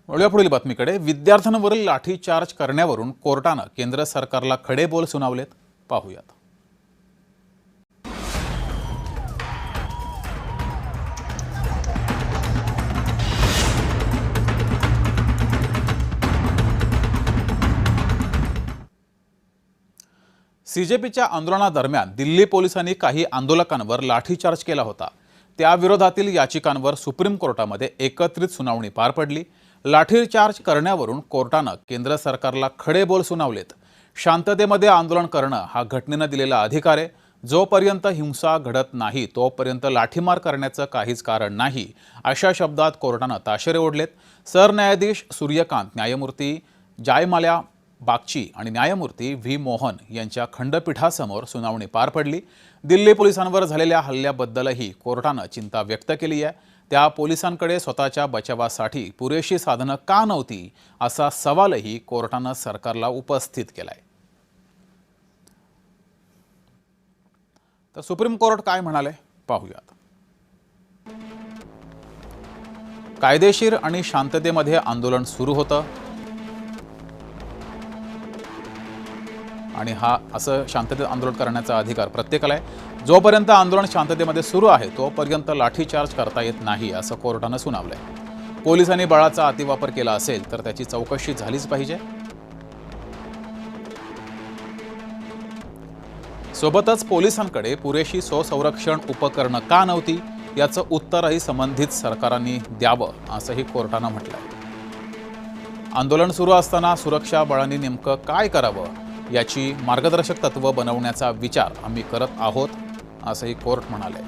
वळूया पुढील बातमीकडे। विद्यार्थ्यांवरील लाठीचार्ज करण्यावरून कोर्टाने केंद्र सरकारला खडे बोल सुनावलेत। पाहूयात। सीजेपीच्या आंदोलनादरम्यान दिल्ली पोलिसांनी काही आंदोलकांवर लाठीचार्ज केला होता। त्या विरोधातील याचिकांवर सुप्रीम कोर्टामध्ये एकत्रित सुनावणी पार पडली। लाठीचार्ज करण्यावरून कोर्टाने केंद्र सरकारला खडे बोल सुनावलेत। शांततेमध्ये आंदोलन करणं हा घटनेने दिलेला अधिकार आहे। जोपर्यंत हिंसा घडत नाही तोपर्यंत लाठीमार करण्याचं काहीच कारण नाही, अशा शब्दात कोर्टाने ताशेरे ओढलेत। सरन्यायाधीश सूर्यकांत, न्यायमूर्ती जयमाल्या बागची आणि न्यायमूर्ती व्ही मोहन यांच्या खंडपीठासमोर सुनावणी पार पडली। दिल्ली पोलिसांवर झालेल्या हल्ल्याबद्दलही कोर्टाने चिंता व्यक्त केली आहे। त्या पोलिसांकडे स्वतःच्या बचावासाठी पुरेशी साधनं का नव्हती, असा सवालही कोर्टाने सरकारला उपस्थित केलाय। तर सुप्रीम कोर्ट काय म्हणाले पाहूयात। कायदेशीर आणि शांततेमध्ये आंदोलन सुरू होतं आणि हा असं शांततेत आंदोलन करण्याचा अधिकार प्रत्येकाला आहे। जोपर्यंत आंदोलन शांततेमध्ये सुरू आहे तोपर्यंत लाठीचार्ज करता येत नाही, असं कोर्टाने सुनावलंय। पोलिसांनी बळाचा अतिवापर केला असेल तर त्याची चौकशी झालीच पाहिजे। सोबतच पोलिसांकडे पुरेशी स्वसंरक्षण उपकरणं का नव्हती याचं उत्तरही संबंधित सरकारांनी द्यावं, असंही कोर्टाने म्हटलंय। आंदोलन सुरू असताना सुरक्षा बळांनी नेमकं काय करावं याची मार्गदर्शक तत्त्व बनवण्याचा विचार आम्ही करत आहोत, असंही कोर्ट म्हणाले।